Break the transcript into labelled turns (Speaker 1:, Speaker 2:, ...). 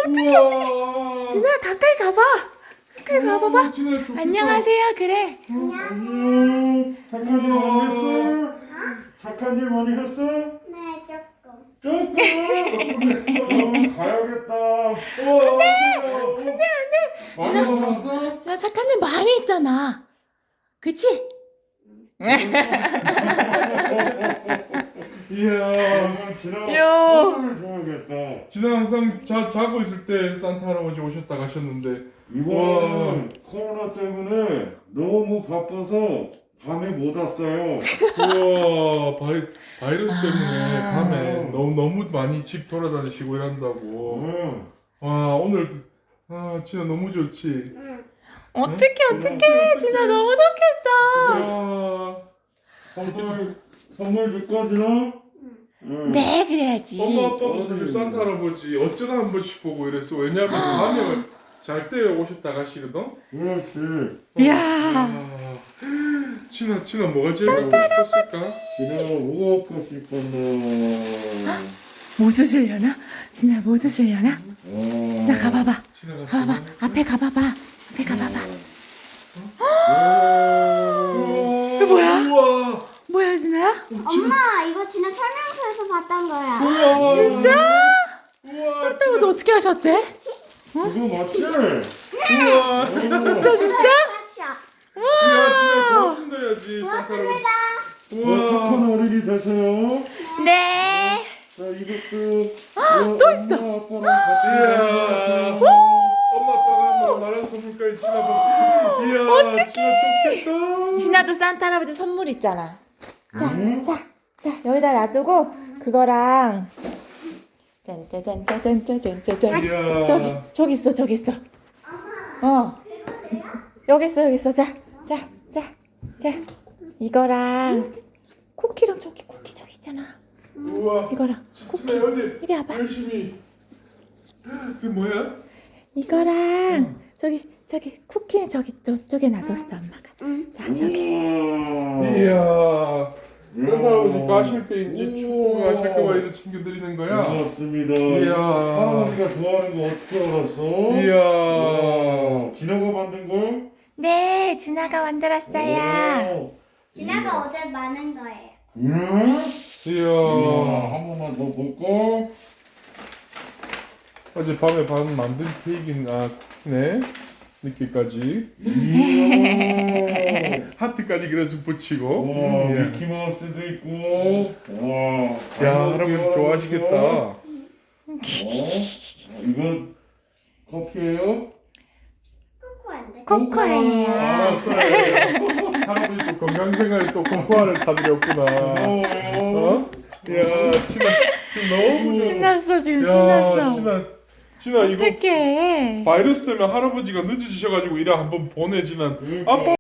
Speaker 1: 우와.
Speaker 2: 진아 가까이 가봐. 가까이 가봐봐.
Speaker 1: 진아 좋겠다.
Speaker 2: 안녕하세요. 그래.
Speaker 1: 안녕. 착한 일 많이 했어? 착한 일 많이 했어?
Speaker 3: 네, 조금.
Speaker 1: 조금 했어. 가야겠다. 안돼. 많이 먹었어?
Speaker 2: 나 착한 일 많이 했잖아. 그치?
Speaker 1: 이야. 진아.
Speaker 2: 이야.
Speaker 1: 선물 줘야겠다. 진아 항상 자고 있을 때 산타 할아버지 오셨다 가셨는데 이번에는 코로나 때문에 너무 바빠서 밤에 못 왔어요. 우와, 바이러스 때문에 밤에 너무 많이 집 돌아다니시고 이런다고. 와, 오늘 진짜 너무 좋지.
Speaker 3: 응.
Speaker 2: 어떡해. 진아 너무 좋겠다.
Speaker 1: 이야, 선물 줄까, 진아? 응.
Speaker 2: 네, 그래야지.
Speaker 1: 엄마 아빠도 사실 산타 할아버지 어쩌다 한 번씩 보고 이랬어. 왜냐면 밤에 잘 때 오셨다 가시거든. 그렇지.
Speaker 2: 이야.
Speaker 1: 진아 뭐가 제일 먹고 싶었을까? 진아 뭐가 먹고 싶었나?
Speaker 2: 뭐 주시려나? 진아 뭐 주시려나? 진아 가봐봐.
Speaker 1: 진아가
Speaker 2: 가봐봐. 앞에 가봐봐. 앞에 가봐봐.
Speaker 1: 이거
Speaker 2: 뭐야?
Speaker 1: 우와.
Speaker 2: 뭐야, 진아야?
Speaker 3: 엄마, 이거 지난 설명서에서 봤던 거야.
Speaker 1: 우와.
Speaker 2: 진짜?
Speaker 1: 우와.
Speaker 2: 산타 할아버지 어떻게 하셨대?
Speaker 1: 이거 맞지? 우와.
Speaker 2: 진짜?
Speaker 3: 같이야.
Speaker 1: 야, 진아 고맙습니다 해야지. 산타 할아버지. 우와. 착한 어린이 되세요.
Speaker 2: 네.
Speaker 1: 자, 이것도
Speaker 2: 또 있어.
Speaker 1: 엄마 아빠랑 같이 엄마 아빠가 한번 나랑 선물까지 지나봐. 이야, 진아 좋겠다.
Speaker 2: 진아도 산타 할아버지 선물 있잖아. 자, 여기다 놔두고 그거랑 짠짜잔짜잔짜잔짜잔.
Speaker 1: 이야.
Speaker 2: 저기 있어. 여기 있어. 자. 이거랑 쿠키랑 쿠키 저기 있잖아.
Speaker 1: 우와.
Speaker 2: 이거랑
Speaker 1: 진아 어제
Speaker 2: 이리 와봐.
Speaker 1: 열심히. 그게 뭐야?
Speaker 2: 이거랑 저기 쿠키 저쪽에 놔뒀어 엄마가. 자, 저기.
Speaker 1: 이야. 산타 할아버지 가실 때 이제 축복하실까봐 이거 챙겨드리는 거야.
Speaker 4: 고맙습니다.
Speaker 1: 이야.
Speaker 4: 할아버지가 좋아하는 거 어떻게 알았어?
Speaker 1: 이야.
Speaker 4: 진아가 만든 거?
Speaker 2: 네, 진아가 만들었어요.
Speaker 4: 오.
Speaker 3: 지나가 어제 많은 거예요.
Speaker 4: 응?
Speaker 1: 이야.
Speaker 4: 한 번만 더 볼까?
Speaker 1: 어젯밤에 만든 케이크나 쿠키네. 늦게까지.
Speaker 4: 이야.
Speaker 1: 하트까지 그래서 붙이고.
Speaker 4: 와,
Speaker 1: 예.
Speaker 4: 미키마우스도 있고. 와.
Speaker 1: 야, 할아버지 좋아하시겠다.
Speaker 4: 이거 커피예요?
Speaker 3: 코코아인데.
Speaker 2: 코코아예요.
Speaker 1: 알았어요. 할아버지 또 건강생활에 또 코코아를 사드렸구나. 어? 야, 지금 너무
Speaker 2: 신났어 지금
Speaker 1: 야,
Speaker 2: 신났어.
Speaker 1: 진아 이거
Speaker 2: 어떡해.
Speaker 1: 바이러스 때문에 할아버지가 늦어지셔가지고 이래 한번 보내지난 아빠